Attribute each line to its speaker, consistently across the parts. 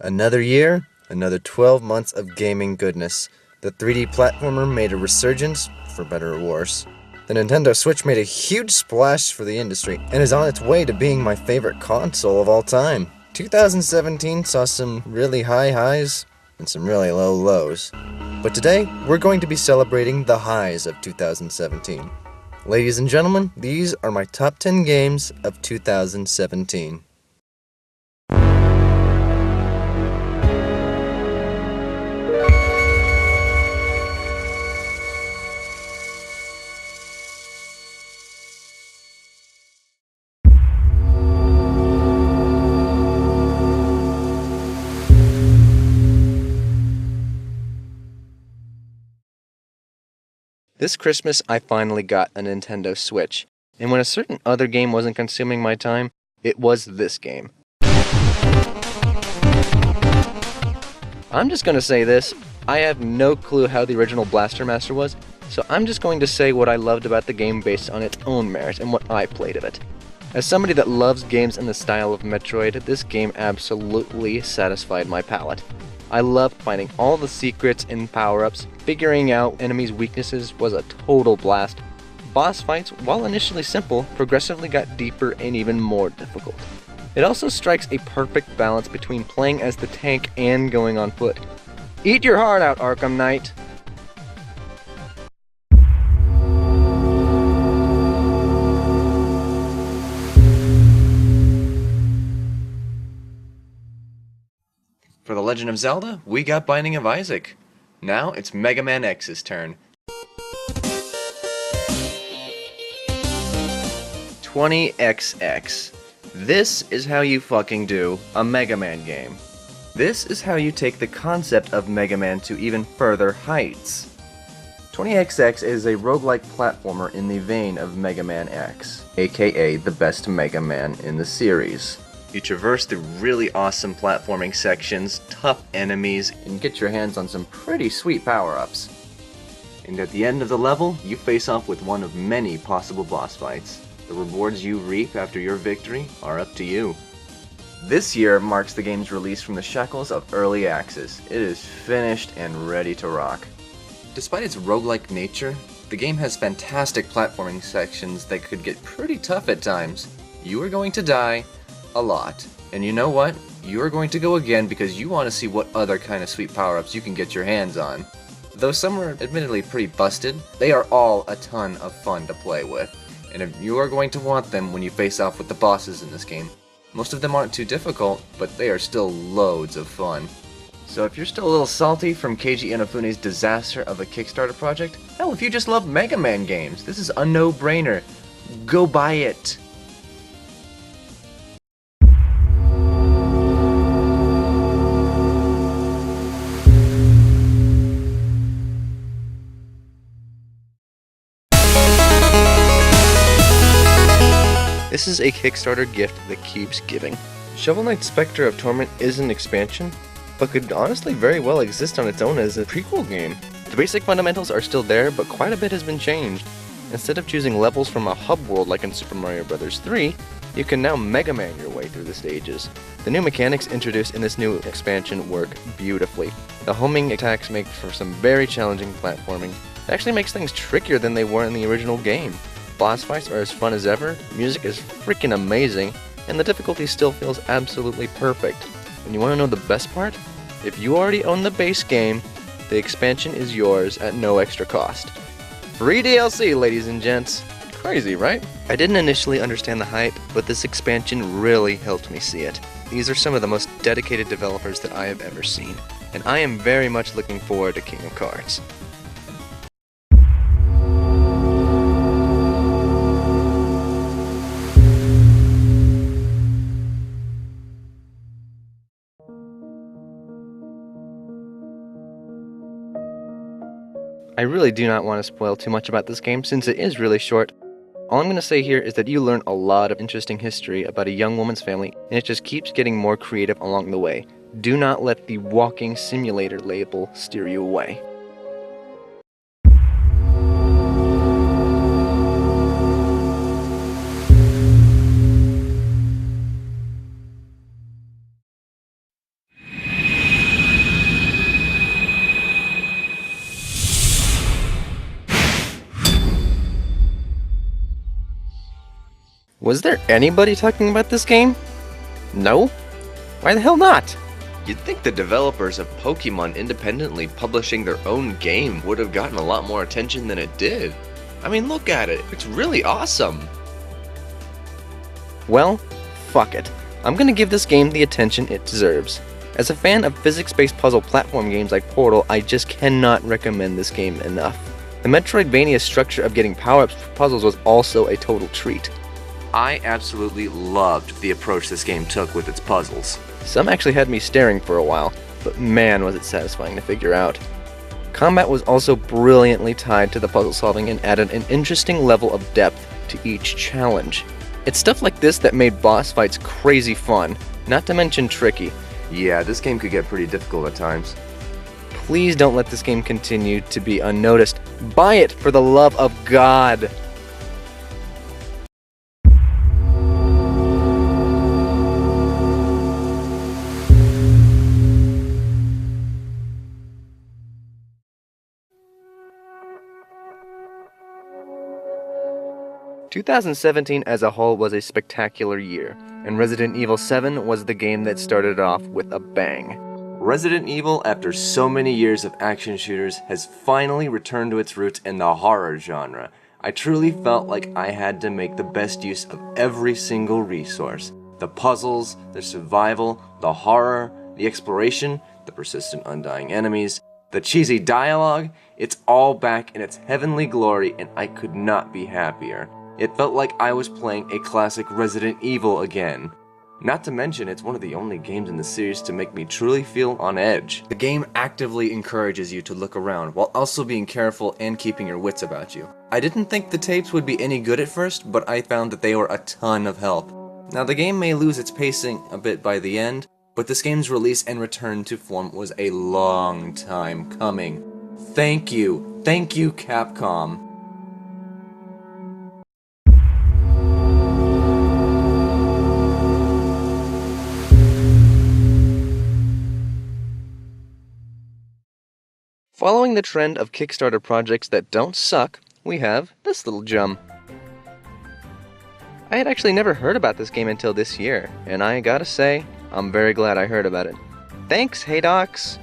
Speaker 1: Another year, another 12 months of gaming goodness. The 3D platformer made a resurgence, for better or worse. The Nintendo Switch made a huge splash for the industry, and is on its way to being my favorite console of all time. 2017 saw some really high highs, and some really low lows. But today, we're going to be celebrating the highs of 2017. Ladies and gentlemen, these are my top 10 games of 2017. This Christmas, I finally got a Nintendo Switch, and when a certain other game wasn't consuming my time, it was this game. I'm just gonna say this, I have no clue how the original Blaster Master was, so I'm just going to say what I loved about the game based on its own merit and what I played of it. As somebody that loves games in the style of Metroid, this game absolutely satisfied my palate. I loved finding all the secrets and power-ups. Figuring out enemies' weaknesses was a total blast. Boss fights, while initially simple, progressively got deeper and even more difficult. It also strikes a perfect balance between playing as the tank and going on foot. Eat your heart out, Arkham Knight! For The Legend of Zelda, we got Binding of Isaac. Now it's Mega Man X's turn. 20XX. This is how you fucking do a Mega Man game. This is how you take the concept of Mega Man to even further heights. 20XX is a roguelike platformer in the vein of Mega Man X, aka the best Mega Man in the series. You traverse through really awesome platforming sections, tough enemies, and get your hands on some pretty sweet power-ups. And at the end of the level, you face off with one of many possible boss fights. The rewards you reap after your victory are up to you. This year marks the game's release from the shackles of early access. It is finished and ready to rock. Despite its roguelike nature, the game has fantastic platforming sections that could get pretty tough at times. You are going to die a lot. And you know what? You are going to go again because you want to see what other kind of sweet power-ups you can get your hands on. Though some are admittedly pretty busted, they are all a ton of fun to play with. And if you are going to want them when you face off with the bosses in this game. Most of them aren't too difficult, but they are still loads of fun. So if you're still a little salty from Keiji Inafune's disaster of a Kickstarter project, hell, if you just love Mega Man games, this is a no-brainer. Go buy it! This is a Kickstarter gift that keeps giving. Shovel Knight Spectre of Torment is an expansion, but could honestly very well exist on its own as a prequel game. The basic fundamentals are still there, but quite a bit has been changed. Instead of choosing levels from a hub world like in Super Mario Bros. 3, you can now Mega Man your way through the stages. The new mechanics introduced in this new expansion work beautifully. The homing attacks make for some very challenging platforming. It actually makes things trickier than they were in the original game. Boss fights are as fun as ever, music is freaking amazing, and the difficulty still feels absolutely perfect. And you want to know the best part? If you already own the base game, the expansion is yours at no extra cost. Free DLC, ladies and gents. Crazy, right? I didn't initially understand the hype, but this expansion really helped me see it. These are some of the most dedicated developers that I have ever seen, and I am very much looking forward to King of Cards. I really do not want to spoil too much about this game since it is really short. All I'm going to say here is that you learn a lot of interesting history about a young woman's family, and it just keeps getting more creative along the way. Do not let the walking simulator label steer you away.
Speaker 2: Was there anybody talking about this game? No? Why the hell not?
Speaker 1: You'd think the developers of Pokemon independently publishing their own game would have gotten a lot more attention than it did. I mean, look at it. It's really awesome.
Speaker 2: Well, fuck it. I'm gonna give this game the attention it deserves. As a fan of physics-based puzzle platform games like Portal, I just cannot recommend this game enough. The Metroidvania structure of getting power-ups for puzzles was also a total treat.
Speaker 1: I absolutely loved the approach this game took with its puzzles.
Speaker 2: Some actually had me staring for a while, but man was it satisfying to figure out. Combat was also brilliantly tied to the puzzle solving and added an interesting level of depth to each challenge. It's stuff like this that made boss fights crazy fun, not to mention tricky.
Speaker 1: Yeah, this game could get pretty difficult at times.
Speaker 2: Please don't let this game continue to be unnoticed. Buy it for the love of God! "2017 as a whole was a spectacular year, and Resident Evil 7 was the game that started off with a bang.
Speaker 1: Resident Evil, after so many years of action shooters, has finally returned to its roots in the horror genre. I truly felt like I had to make the best use of every single resource. The puzzles, the survival, the horror, the exploration, the persistent undying enemies, the cheesy dialogue, it's all back in its heavenly glory and I could not be happier. It felt like I was playing a classic Resident Evil again. Not to mention, it's one of the only games in the series to make me truly feel on edge. The game actively encourages you to look around, while also being careful and keeping your wits about you. I didn't think the tapes would be any good at first, but I found that they were a ton of help. Now the game may lose its pacing a bit by the end, but this game's release and return to form was a long time coming. Thank you Capcom.
Speaker 2: Following the trend of Kickstarter projects that don't suck, we have this little gem. I had actually never heard about this game until this year, and I gotta say, I'm very glad I heard about it. Thanks, Haydox!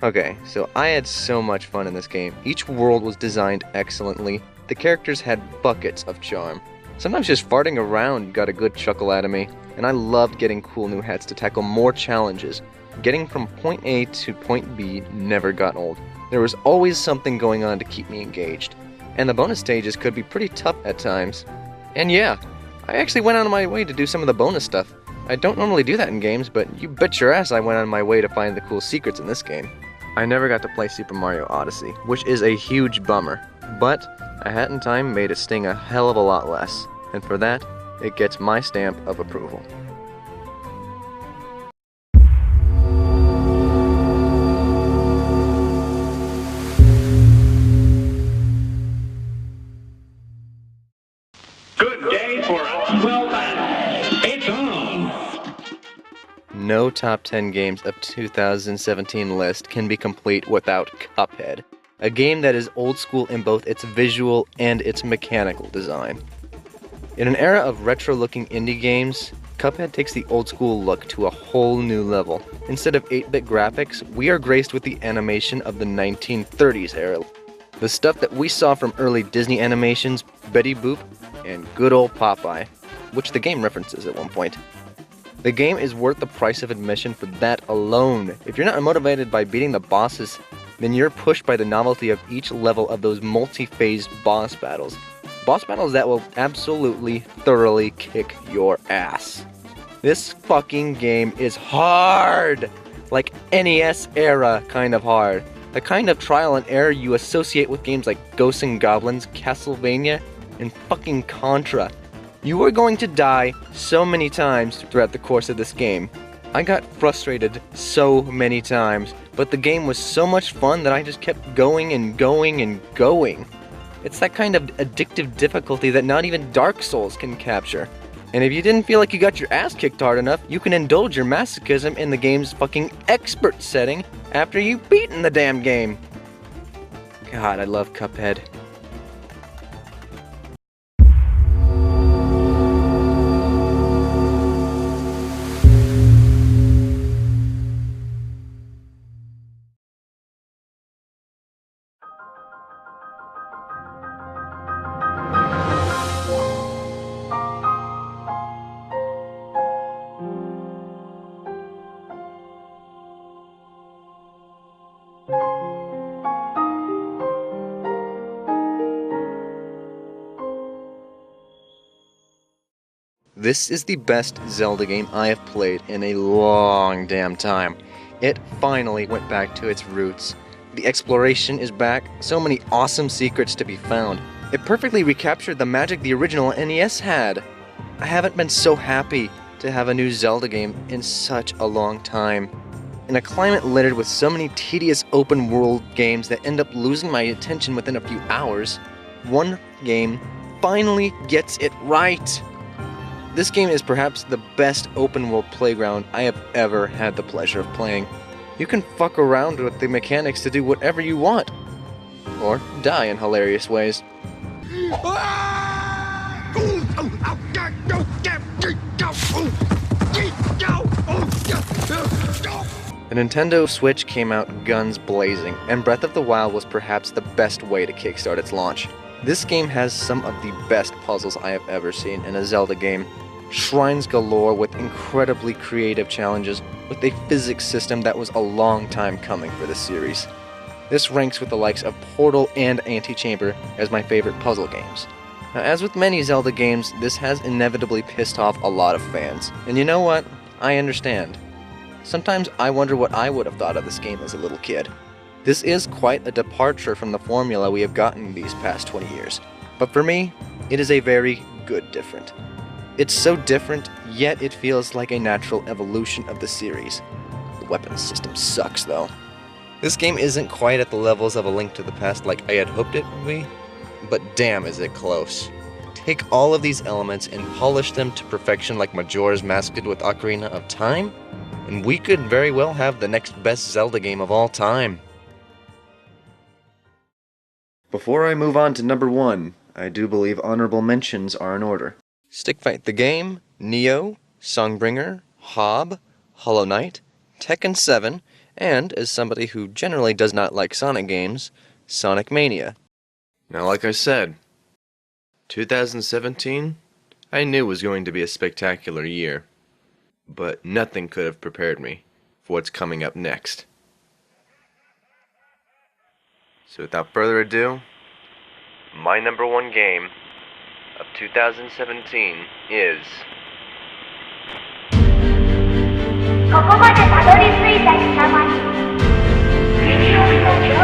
Speaker 2: Okay, so I had so much fun in this game. Each world was designed excellently. The characters had buckets of charm. Sometimes just farting around got a good chuckle out of me, and I loved getting cool new hats to tackle more challenges. Getting from point A to point B never got old. There was always something going on to keep me engaged, and the bonus stages could be pretty tough at times. And yeah, I actually went out of my way to do some of the bonus stuff. I don't normally do that in games, but you bet your ass I went out of my way to find the cool secrets in this game. I never got to play Super Mario Odyssey, which is a huge bummer, but a hat in time made it sting a hell of a lot less, and for that, it gets my stamp of approval. No top 10 games of 2017 list can be complete without Cuphead, a game that is old school in both its visual and its mechanical design. In an era of retro-looking indie games, Cuphead takes the old school look to a whole new level. Instead of 8-bit graphics, we are graced with the animation of the 1930s era. The stuff that we saw from early Disney animations, Betty Boop, and good old Popeye, which the game references at one point. The game is worth the price of admission for that alone. If you're not motivated by beating the bosses, then you're pushed by the novelty of each level of those multi-phase boss battles. Boss battles that will absolutely, thoroughly kick your ass. This fucking game is hard! Like NES era kind of hard. The kind of trial and error you associate with games like Ghosts and Goblins, Castlevania, and fucking Contra. You are going to die so many times throughout the course of this game. I got frustrated so many times, but the game was so much fun that I just kept going and going and going. It's that kind of addictive difficulty that not even Dark Souls can capture. And if you didn't feel like you got your ass kicked hard enough, you can indulge your masochism in the game's fucking expert setting after you've beaten the damn game. God, I love Cuphead. This is the best Zelda game I have played in a long damn time. It finally went back to its roots. The exploration is back, so many awesome secrets to be found. It perfectly recaptured the magic the original NES had. I haven't been so happy to have a new Zelda game in such a long time. In a climate littered with so many tedious open world games that end up losing my attention within a few hours, one game finally gets it right. This game is perhaps the best open world playground I have ever had the pleasure of playing. You can fuck around with the mechanics to do whatever you want, or die in hilarious ways. The Nintendo Switch came out guns blazing, and Breath of the Wild was perhaps the best way to kickstart its launch. This game has some of the best puzzles I have ever seen in a Zelda game. Shrines galore with incredibly creative challenges, with a physics system that was a long time coming for the series. This ranks with the likes of Portal and Antichamber as my favorite puzzle games. Now, as with many Zelda games, this has inevitably pissed off a lot of fans. And you know what? I understand. Sometimes I wonder what I would have thought of this game as a little kid. This is quite a departure from the formula we have gotten these past 20 years. But for me, it is a very good different. It's so different, yet it feels like a natural evolution of the series. The weapons system sucks, though. This game isn't quite at the levels of A Link to the Past like I had hoped it would be, but damn is it close. Take all of these elements and polish them to perfection like Majora's Mask did with Ocarina of Time, and we could very well have the next best Zelda game of all time.
Speaker 1: Before I move on to number 1, I do believe honorable mentions are in order.
Speaker 2: Stick Fight the Game, Neo, Songbringer, Hob, Hollow Knight, Tekken 7, and, as somebody who generally does not like Sonic games, Sonic Mania.
Speaker 1: Now, like I said, 2017, I knew was going to be a spectacular year, but nothing could have prepared me for what's coming up next. So without further ado, my number 1 game of 2017 is...
Speaker 3: ここまでたどり着いた貴様に耳をの情報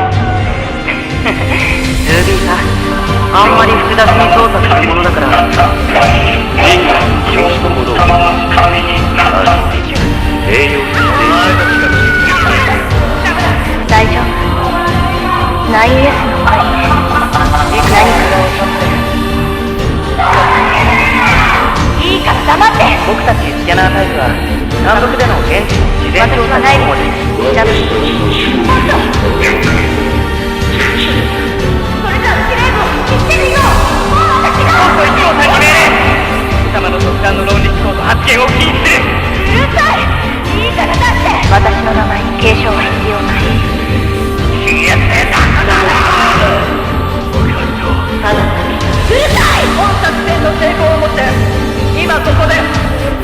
Speaker 3: ルビーさん、あんまり複雑に操作するものだから教師のほど神になる栄養大丈夫 9S の前に何かいいから黙って僕たちスキャナータイプは単独での現地の自然調査情報で調べてそれじゃあ司令部行ってみようもう私がこいつを先命令貴様の独断の論理思考と発言を禁止するうるさいいいからだって私の名前に継承は必要ない消えてたからただうるさい本作戦の成功をもって今ここで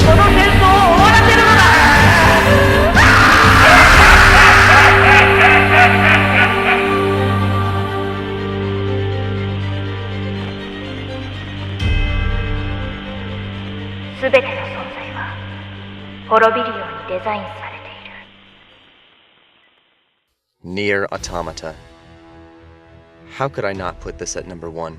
Speaker 3: この戦争を終わらせるのだすべての存在は滅びるようにデザインされている
Speaker 2: Nier Automata. How could I not put this at number 1?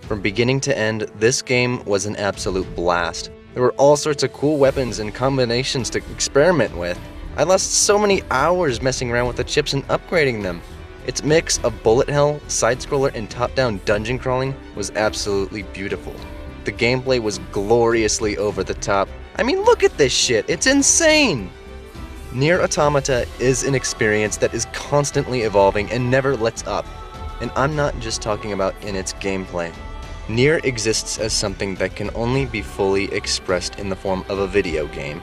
Speaker 2: From beginning to end, this game was an absolute blast. There were all sorts of cool weapons and combinations to experiment with. I lost so many hours messing around with the chips and upgrading them. Its mix of bullet hell, side-scroller, and top-down dungeon crawling was absolutely beautiful. The gameplay was gloriously over the top. I mean, look at this shit, it's insane! Nier Automata is an experience that is constantly evolving and never lets up. And I'm not just talking about in its gameplay. Nier exists as something that can only be fully expressed in the form of a video game.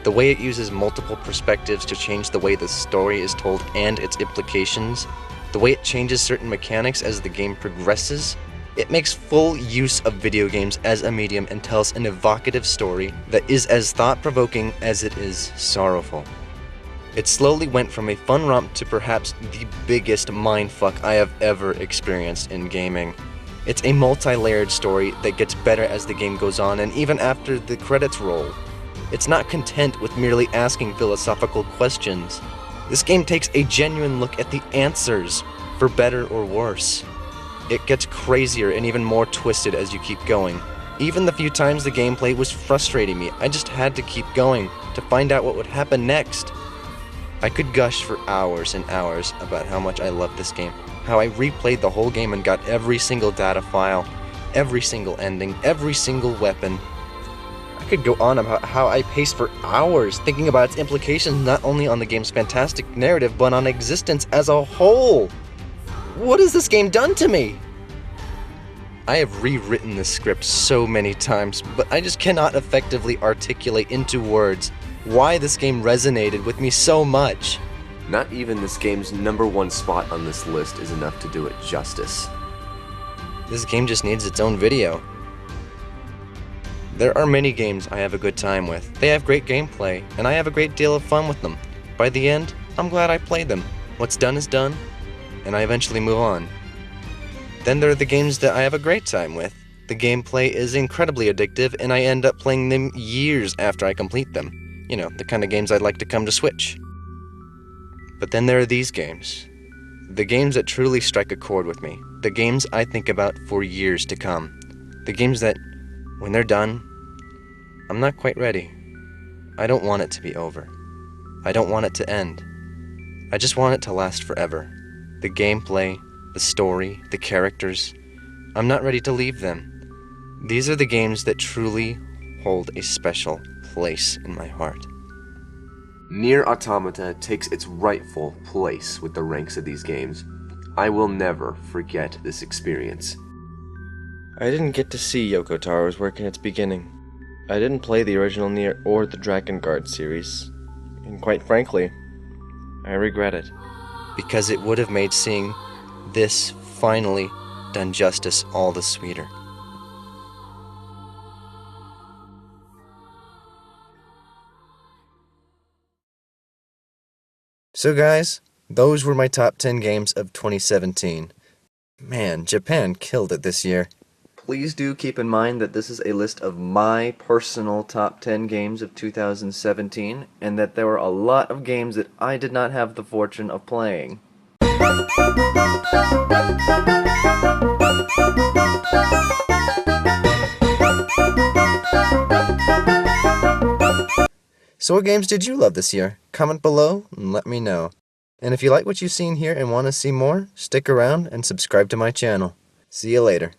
Speaker 2: The way it uses multiple perspectives to change the way the story is told and its implications, the way it changes certain mechanics as the game progresses, it makes full use of video games as a medium and tells an evocative story that is as thought-provoking as it is sorrowful. It slowly went from a fun romp to perhaps the biggest mindfuck I have ever experienced in gaming. It's a multi-layered story that gets better as the game goes on and even after the credits roll. It's not content with merely asking philosophical questions. This game takes a genuine look at the answers, for better or worse. It gets crazier and even more twisted as you keep going. Even the few times the gameplay was frustrating me, I just had to keep going to find out what would happen next. I could gush for hours and hours about how much I love this game, how I replayed the whole game and got every single data file, every single ending, every single weapon. I could go on about how I paced for hours thinking about its implications not only on the game's fantastic narrative but on existence as a whole. What has this game done to me? I have rewritten this script so many times, but I just cannot effectively articulate into words why this game resonated with me so much.
Speaker 1: Not even this game's #1 spot on this list is enough to do it justice.
Speaker 2: This game just needs its own video. There are many games I have a good time with. They have great gameplay, and I have a great deal of fun with them. By the end, I'm glad I played them. What's done is done, and I eventually move on. Then there are the games that I have a great time with. The gameplay is incredibly addictive, and I end up playing them years after I complete them. You know, the kind of games I'd like to come to Switch. But then there are these games. The games that truly strike a chord with me. The games I think about for years to come. The games that, when they're done, I'm not quite ready. I don't want it to be over. I don't want it to end. I just want it to last forever. The gameplay, the story, the characters. I'm not ready to leave them. These are the games that truly hold a special place in my heart.
Speaker 1: Nier Automata takes its rightful place with the ranks of these games. I will never forget this experience.
Speaker 4: I didn't get to see Yoko Taro's work in its beginning. I didn't play the original Nier or the Dragon Guard series. And quite frankly, I regret it.
Speaker 2: Because it would have made seeing this finally done justice all the sweeter. So guys, those were my top 10 games of 2017. Man, Japan killed it this year.
Speaker 1: Please do keep in mind that this is a list of my personal top 10 games of 2017, and that there were a lot of games that I did not have the fortune of playing.
Speaker 2: So what games did you love this year? Comment below and let me know. And if you like what you've seen here and want to see more, stick around and subscribe to my channel. See you later.